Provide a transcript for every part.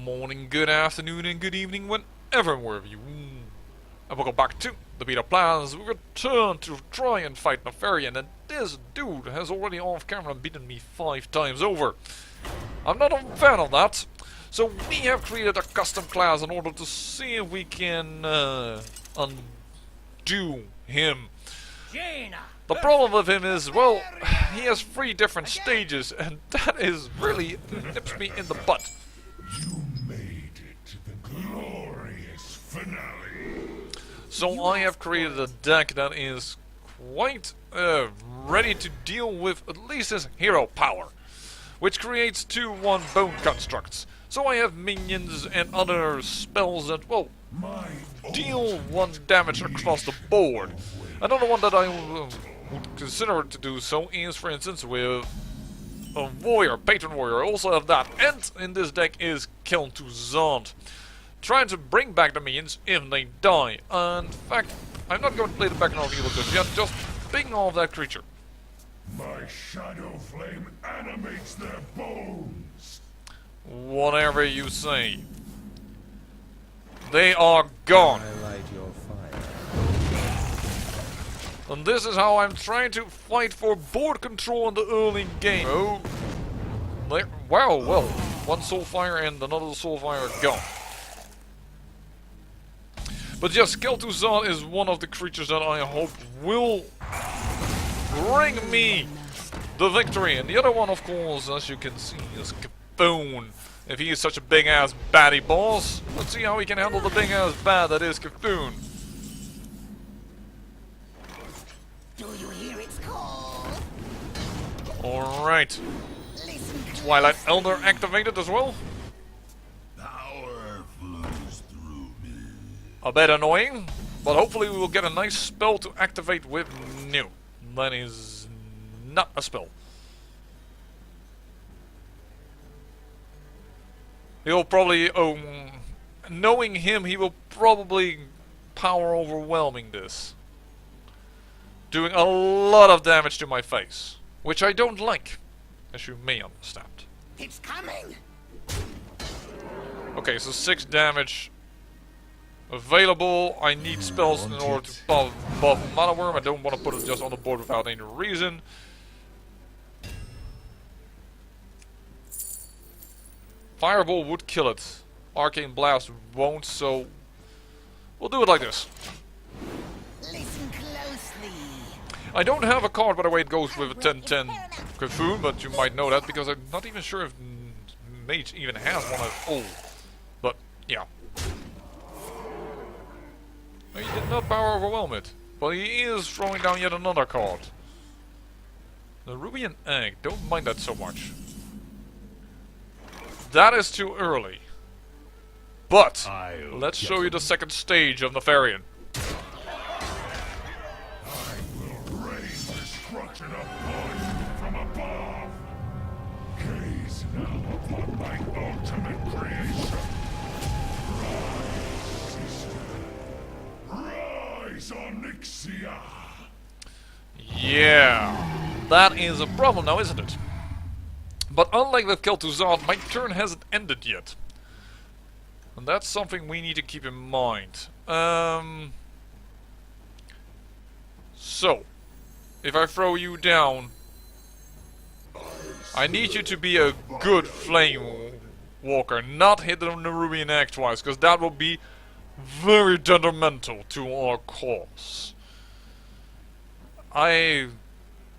morning, good afternoon, and good evening, whenever and wherever you. And welcome back to the beta plans. We return to try and fight Nefarian, and this dude has already off camera beaten me 5 times over. I'm not a fan of that. So we have created a custom class in order to see if we can undo him. The problem with him is, well, he has 3 different stages, and that is really nips me in the butt. You made it to the glorious finale. So I have created a deck that is quite ready to deal with at least his hero power, which creates 2/1 bone constructs. So I have minions and other spells that, well, deal 1 damage across the board. Another one that I would consider to do so is, for instance, with a warrior, patron warrior. I also have that, and in this deck is Kill to Zond, trying to bring back the minions if they die. In fact, I'm not going to play the background evil just yet, just ping off that creature. My shadow flame animates their bones. Whatever you say. They are gone. I light your fire. And this is how I'm trying to fight for board control in the early game. Oh, wow, well, 1 Soulfire and another Soulfire gone. But yes, Kel'Thuzad is one of the creatures that I hope will bring me the victory. And the other one, of course, as you can see, is Cthulhu. If he is such a big-ass baddie boss, let's see how he can handle the big-ass bad that is Cthulhu. Do you hear its call? Alright. Listen Twilight Elder activated as well. Power flows through me. A bit annoying, but hopefully we will get a nice spell to activate with new. That is not a spell. He'll probably, knowing him, he will probably power overwhelming this. Doing a lot of damage to my face, which I don't like, as you may understand. it's coming. Okay, so 6 damage available. I need spells in order to buff Mana Worm. I don't want to put it just on the board without any reason. Fireball would kill it. Arcane Blast won't, so we'll do it like this. Listen closely. I don't have a card, by the way, it goes with a 10/10 Cthulhu, but you might know that because I'm not even sure if Mage even has one at all. But, yeah. He did not power overwhelm it, but he is throwing down yet another card. The Ruby and Egg, don't mind that so much. That is too early. But, let's show you the second stage of Nefarian. I will rain destruction upon you from above. Gaze now upon my ultimate creation. Rise, sister. Rise, Onyxia. Yeah, that is a problem now, isn't it? But unlike with Kel'Thuzad, my turn hasn't ended yet. And that's something we need to keep in mind. So, if I throw you down, I need you to be a good flame walker, not hit the Nerubian Egg twice, because that will be very detrimental to our cause. I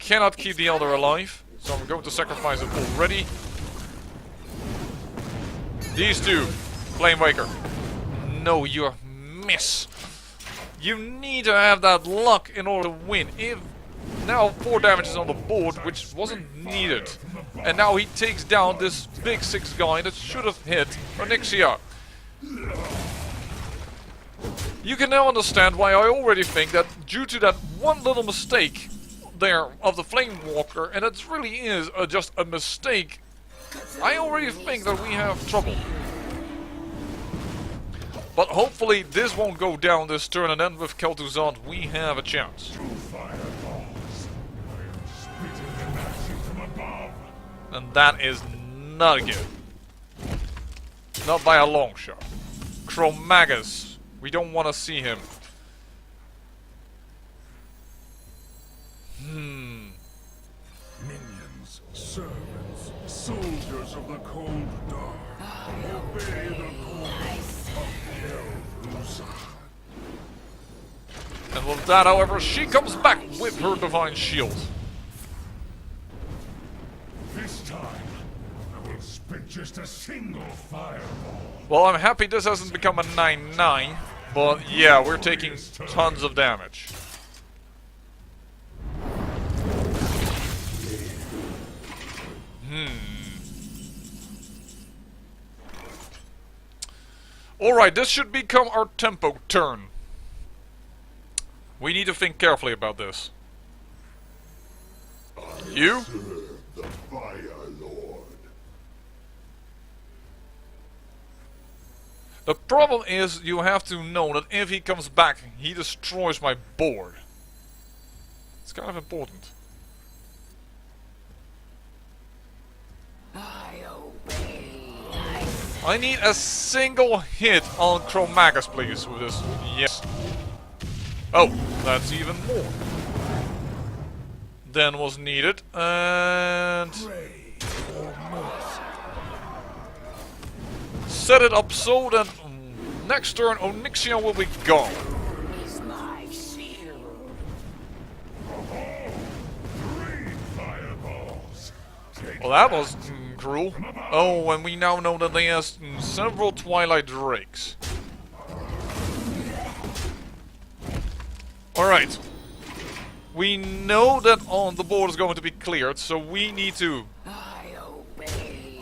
cannot keep the Elder alive, so I'm going to sacrifice it already. These 2, Flame Waker. No, you miss. You need to have that luck in order to win. If now 4 damage is on the board, which wasn't needed, and now he takes down this big 6 guy that should have hit Onyxia. You can now understand why I already think that due to that one little mistake there of the Flame Walker, and it really is just a mistake, I already think that we have trouble. But hopefully this won't go down this turn, and then with Kel'Thuzad we have a chance. Fireballs. I am spitting them at you from above. And that is not good. Not by a long shot. Chromagus. We don't want to see him. Minions, servants, soldiers of the cold dark. Obey the calls of Hell. And with that, however, she comes back with her divine shield. This time, I will spit just a single fireball. Well, I'm happy this hasn't become a 9-9, but yeah, we're taking tons of damage. Alright, this should become our tempo turn. We need to think carefully about this. You? The Fire Lord. The problem is, you have to know that if he comes back, he destroys my board. It's kind of important. I obey. I need a single hit on Chromagus, please, with this. Yes. Oh, that's even more than was needed. And set it up so that next turn Onyxia will be gone. Is my shield. 3 fireballs. Take Well, that was cruel. Oh, and we now know that they have several Twilight Drakes. Alright. We know that on the board is going to be cleared, so we need to I obey.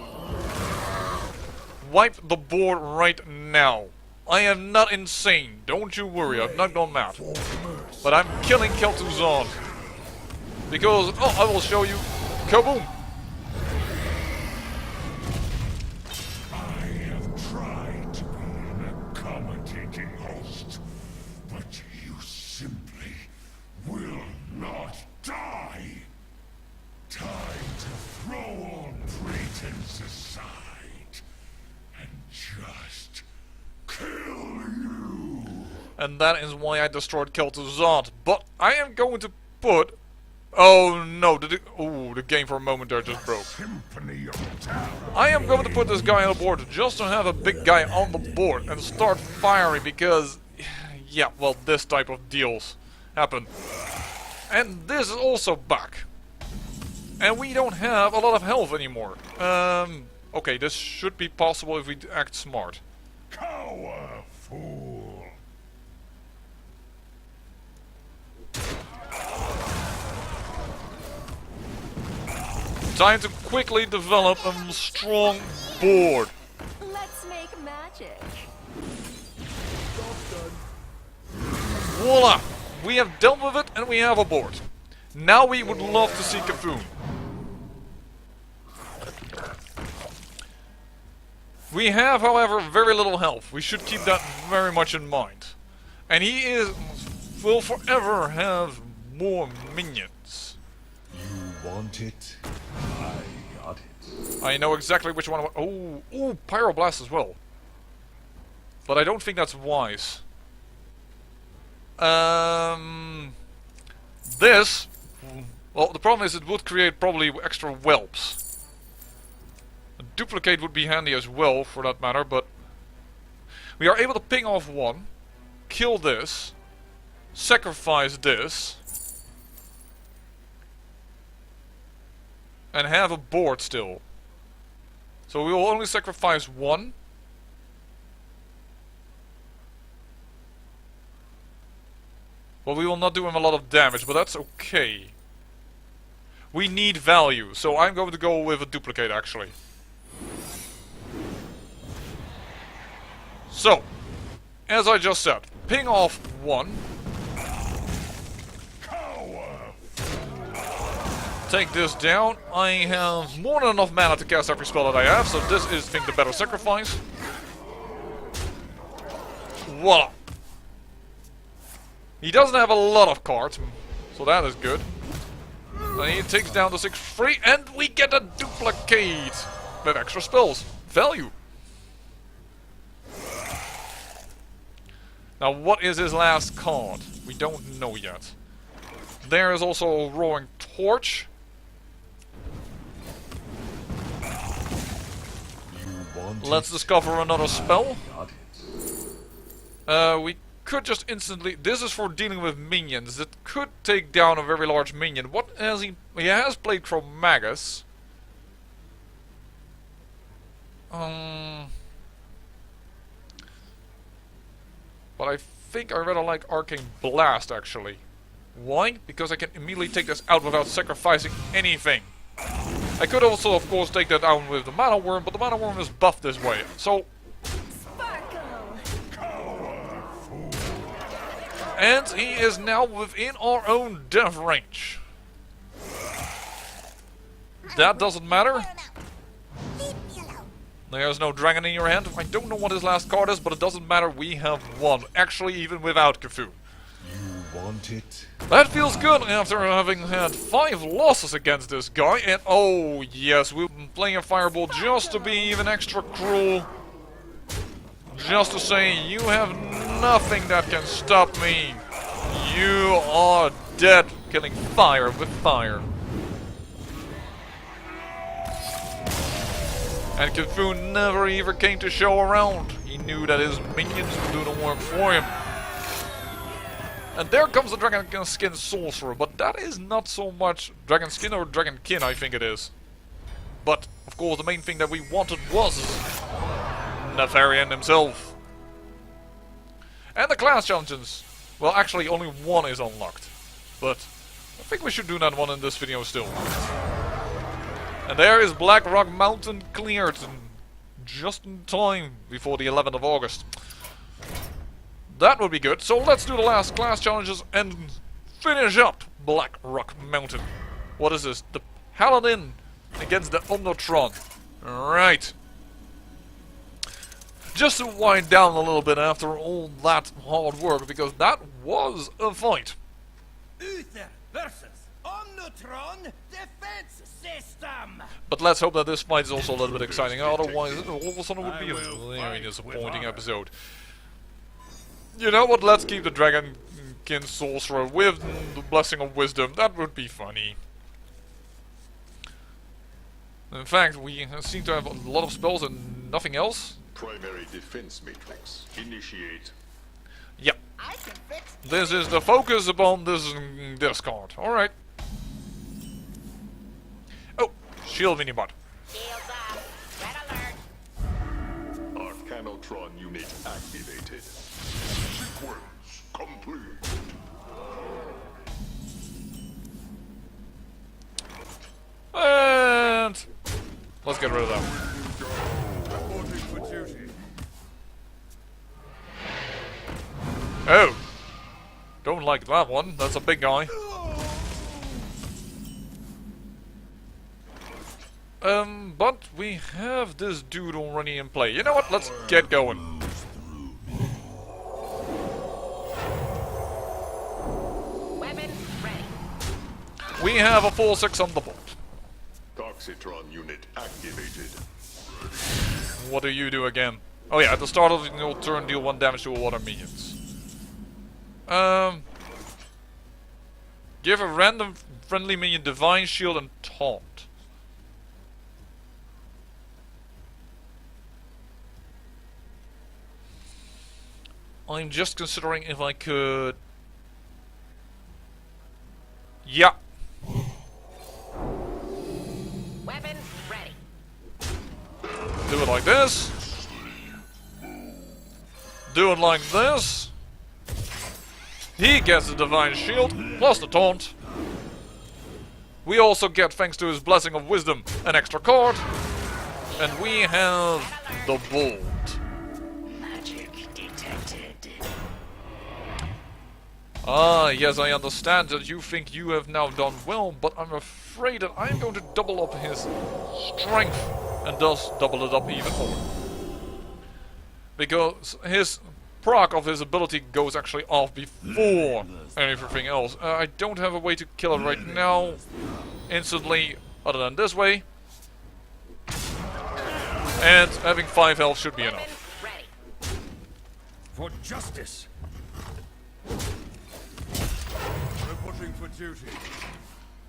wipe the board right now. I am not insane, don't you worry, I've not gone mad. But I'm killing Kel'Thuzad. Because, oh, I will show you. Kaboom! I have tried to be an accommodating host, but you simply will not die. Time to throw all pretense aside and just kill you. And that is why I destroyed Kel'Thuzad. But I am going to put... Oh no, the game for a moment there just broke. Symphony of Terror. I am going to put this guy on the board just to have a big guy on the board and start firing because... Yeah, well, this type of deals happen. And this is also back. And we don't have a lot of health anymore. Okay, this should be possible if we act smart. Cower, fool. Time to quickly develop a strong board. Let's make magic. Voila! We have dealt with it and we have a board. Now we would love to see Cthulhu. We have, however, very little health. We should keep that very much in mind. And he will forever have more minions. You want it? I got it. I know exactly which one. Oh, Pyroblast as well. But I don't think that's wise. This, well, the problem is it would create probably extra whelps. A duplicate would be handy as well, for that matter, but we are able to ping off one, kill this, sacrifice this, and have a board still. So we will only sacrifice one. Well, we will not do him a lot of damage, but that's okay. We need value, so I'm going to go with a duplicate actually. So, as I just said, ping off one. Take this down. I have more than enough mana to cast every spell that I have, so this is, I think, the better sacrifice. Voila! He doesn't have a lot of cards, so that is good. And he takes down the 6-3, and we get a duplicate with extra spells. Value. Now, what is his last card? We don't know yet. There is also a Roaring Torch. Let's discover another spell. We could just instantly... This is for dealing with minions. It could take down a very large minion. What has he... He has played Chromagus. But I think I rather like Arcane Blast, actually. Why? Because I can immediately take this out without sacrificing anything. I could also, of course, take that down with the Mana Worm, but the Mana Worm is buffed this way. So... And he is now within our own death range. That doesn't matter. There's no dragon in your hand. I don't know what his last card is, but it doesn't matter. We have won. Actually, even without Cthulhu. You want it? That feels good after having had 5 losses against this guy. And oh yes, we've been playing a Fireball just to be even extra cruel. Just to say, you have nothing that can stop me. You are dead. Killing fire with fire. And Cthulhu never even came to show around. He knew that his minions would do the work for him. And there comes the Dragon Skin Sorcerer, but that is not so much Dragon Skin or Dragon Kin, I think it is. But, of course, the main thing that we wanted was Nefarian himself. And the class challenges. Well, actually, only one is unlocked. But I think we should do that one in this video still. And there is Black Rock Mountain cleared, just in time before the 11th of August. That would be good. So let's do the last class challenges and finish up Black Rock Mountain. What is this? The Paladin against the Omnotron. Right. Just to wind down a little bit after all that hard work, because that was a fight. Uther versus Omnotron Defense System. But let's hope that this fight is also a little bit exciting, otherwise all of a sudden it would be a very disappointing episode. You know what, let's keep the Dragonkin Sorcerer with the Blessing of Wisdom. That would be funny. In fact, we seem to have a lot of spells and nothing else. Primary defense matrix. Initiate. Yep. This is the focus upon this card. Alright. Oh, shield minibot. Shields up. Red alert. Arcanotron unit activated. Sequence complete. And let's get rid of that. Oh, don't like that one. That's a big guy. But we have this dude already in play. You know what? Let's get going. Weapons ready. We have a 4/6 on the board. Toxitron unit activated. What do you do again? Oh yeah, at the start of your turn, deal 1 damage to all water minions. Give a random friendly minion Divine Shield and Taunt. I'm just considering if I could... Yeah. Weapons ready. Do it like this. Do it like this. He gets the Divine Shield, plus the Taunt. We also get, thanks to his Blessing of Wisdom, an extra card. And we have the Bolt. Magic detected. Ah, yes, I understand that you think you have now done well, but I'm afraid that I'm going to double up his strength, and thus double it up even more. Because his proc of his ability goes actually off before everything else. I don't have a way to kill it right now, instantly, other than this way. And having 5 health should be enough. Ready. For justice, Reporting for duty.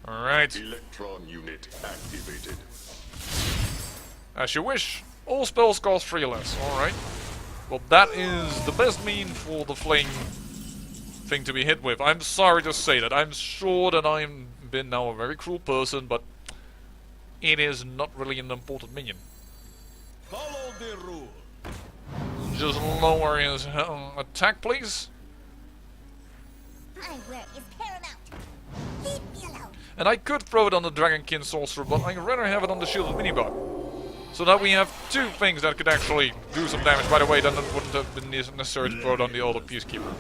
Alright. Electron unit activated. As you wish. All spells cost 3 less. Alright. Well, that is the best mean for the flame thing to be hit with. I'm sorry to say that. I'm sure that I've been now a very cruel person, but it is not really an important minion. Follow the rule. Just lower his attack, please. My word is paramount. Leave me alone. And I could throw it on the Dragonkin Sorcerer, but I'd rather have it on the Shielded Minibot. So that we have two things that could actually do some damage. By the way, then it wouldn't have been necessary to throw it on the older Peacekeeper.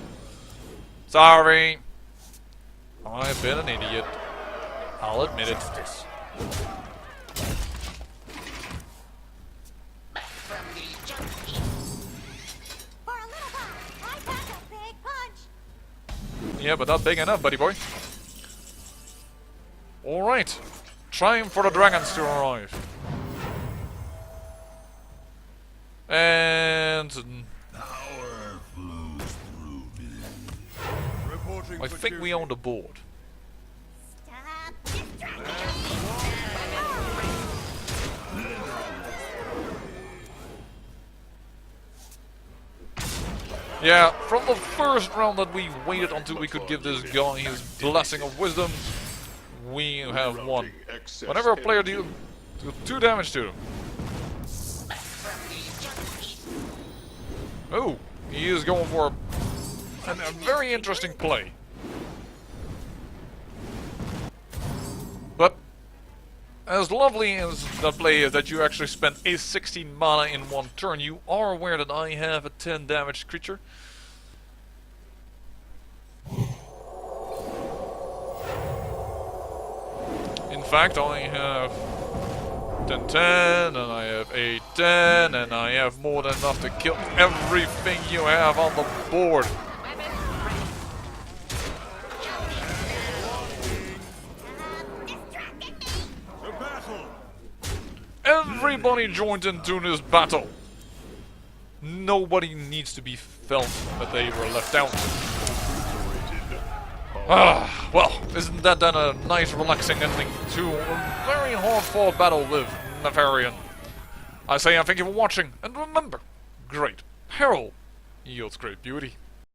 Sorry. I've been an idiot. I'll admit it. For a little while, I pack a big punch. Yeah, but not big enough, buddy boy. Alright. Time for the dragons to arrive. And Power flows through me. Reporting I for think duty. we own the board. Stop distracting Yeah, from the first round that we waited until we could give this guy his blessing of wisdom, we have won. Whenever a player deals 2 damage to him. Oh, he is going for a very interesting play. But as lovely as that play is that you actually spend a 16 mana in 1 turn, you are aware that I have a 10 damage creature. In fact, I have 10-10, and I have 8-10, and I have more than enough to kill everything you have on the board. The battle. Everybody joined into this battle. Nobody needs to be felt that they were left out. Ah, well, isn't that then a nice relaxing ending to a very hard-fought battle with Nefarian? I say thank you for watching, and remember, great peril yields great beauty.